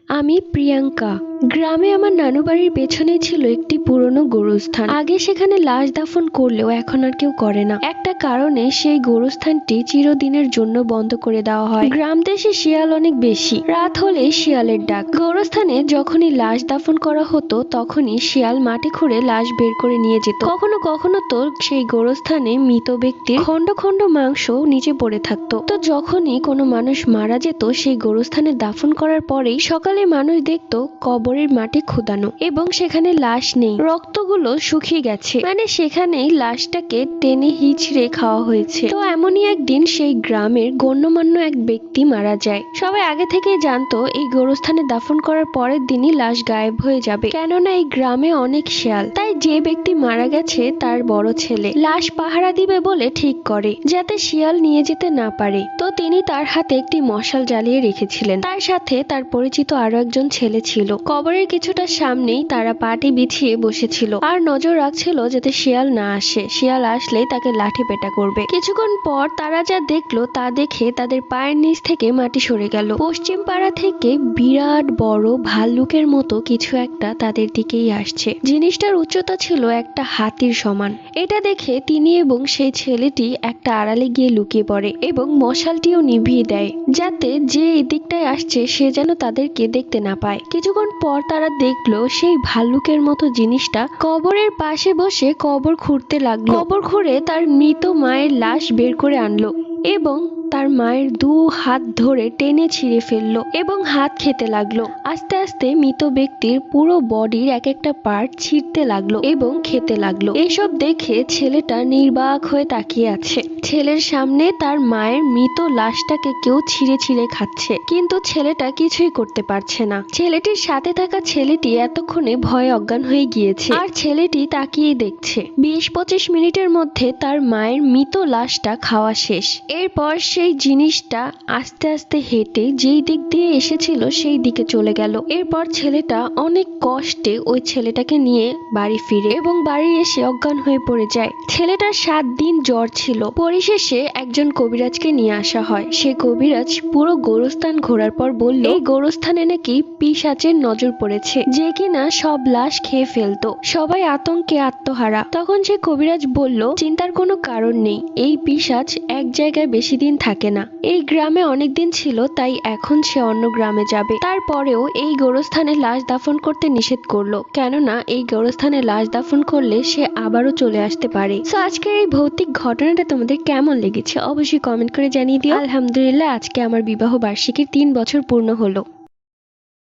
আমি প্রিয়াঙ্কা। গ্রামে আমার নানু বাড়ির পেছনে ছিল একটি পুরনো গোরস্থান। আগে সেখানে লাশ দাফন করলেও এখন আর কেউ করে না। একটা কারণে সেই গোরস্থানটি চিরদিনের জন্য বন্ধ করে দেওয়া হয়। গ্রাম দেশে শিয়াল অনেক বেশি, রাত হলে শিয়ালের ডাক। গোরস্থানে যখনই লাশ দাফন করা হতো তখনই শিয়াল মাটি খুঁড়ে লাশ বের করে নিয়ে যেত। কখনো কখনো তো সেই গোরস্থানে মৃত ব্যক্তির খন্ড খন্ড মাংস নিচে পড়ে থাকতো। তো যখনই কোনো মানুষ মারা যেত সেই গোরস্থানে দাফন করার পরেই সকালে মানুষ দেখতো কবরের মাটি খোদানো এবং সেখানে লাশ নেই, রক্তগুলো শুকিয়ে গেছে, মানে সেখানেই লাশটাকে টেনে হিচড়ে খাওয়া হয়েছে। তো এমনই একদিন সেই গ্রামের গণ্যমান্য এক ব্যক্তি মারা যায়। সবাই আগে থেকেই জানতো এই গোরস্থানে দাফন করার পরের দিনই লাশ গায়েব হয়ে যাবে, কেননা এই গ্রামে অনেক শিয়াল। তাই যে ব্যক্তি মারা গেছে তার বড় ছেলে লাশ পাহারা দিবে বলে ঠিক করে, যাতে শিয়াল নিয়ে যেতে না পারে। তো তিনি তার হাতে একটি মশাল জ্বালিয়ে রেখেছিলেন। তার সাথে তার পরিচিত আরো একজন ছেলে ছিল। কবরের কিছুটা সামনেই তারা পাটি বিছিয়ে বসেছিল আর নজর রাখছিল যাতে শিয়াল না আসে। শিয়াল আসলেই তাকে লাঠি পেটা করবে। কিছুক্ষণ পর তারা যা দেখলো তা দেখে তাদের পায়ের নিচ থেকে মাটি সরে গেল। পশ্চিম পাড়া থেকে বিরাট বড় ভাল্লুকের মতো কিছু একটা তাদের দিকেই আসছে। জিনিসটার উচ্চতা ছিল একটা হাতির সমান। এটা দেখে তিনি এবং সেই ছেলেটি একটা আড়ালে গিয়ে লুকিয়ে পড়ে এবং মশালটিও নিভিয়ে দেয়, যাতে যে এদিকটায় আসছে সে যেন তাদেরকে দেখতে না পায়। কিছুক্ষণ পর তারা দেখলো সেই ভাল্লুকের মতো জিনিসটা কবরের পাশে বসে কবর খুঁড়তে লাগলো। কবর খুঁড়ে তার মৃত মায়ের লাশ বের করে আনলো এবং তার মায়ের দু হাত ধরে টেনে ছিঁড়ে ফেললো এবং হাত খেতে লাগলো। আস্তে আস্তে মৃত ব্যক্তির পুরো বডির এক একটা পার্ট ছিঁড়তে লাগলো এবং খেতে লাগলো। এসব দেখে ছেলেটা নির্বাক হয়ে তাকিয়ে আছে। ছেলের সামনে তার মায়ের মৃত লাশটাকে কেউ ছিঁড়ে ছিঁড়ে খাচ্ছে, কিন্তু ছেলেটা কিছুই করতে পারছে না। ছেলেটির সাথে থাকা ছেলেটি এতক্ষণে ভয়ে অজ্ঞান হয়ে গিয়েছে আর ছেলেটি তাকিয়ে দেখছে। 20-25 মিনিটের মধ্যে তার মায়ের মৃত লাশটা খাওয়া শেষ। এরপর সেই জিনিসটা আস্তে আস্তে হেঁটে যেই দিক দিয়ে এসেছিল সেই দিকে চলে গেল। এরপর ছেলেটা অনেক কষ্টে ওই ছেলেটাকে নিয়ে বাড়ি ফিরে এবং বাড়ি এসে অজ্ঞান হয়ে পড়ে যায়। ছেলেটার 7 দিন জ্বর ছিল। পরিশেষে একজন কবিরাজকে নিয়ে আসা হয়। সে কবিরাজ পুরো গোরস্থান ঘোরার পর বলল এই গোরস্থানে নাকি পিশাচের নজর পড়েছে, যে কিনা সব লাশ খেয়ে ফেলতো। সবাই আতঙ্কে আত্মহারা। তখন সে কবিরাজ বলল চিন্তার কোনো কারণ নেই, এই পিশাচ এক জায়গায় বেশি দিন থাকে না। এই গ্রামে অনেক দিন ছিল, তাই এখন সে অন্য গ্রামে যাবে। তারপরেও এই গোরস্থানে লাশ দাফন করতে নিষেধ করলো, কেননা এই গোরস্থানে লাশ দাফন করলে সে আবারও চলে আসতে পারে। তো আজকের এই ভৌতিক ঘটনাটা তোমাদের কেমন লেগেছে অবশ্যই কমেন্ট করে জানিয়ে দিও। আলহামদুলিল্লাহ, আজকে আমার বিবাহ বার্ষিকীর 3 বছর পূর্ণ হলো।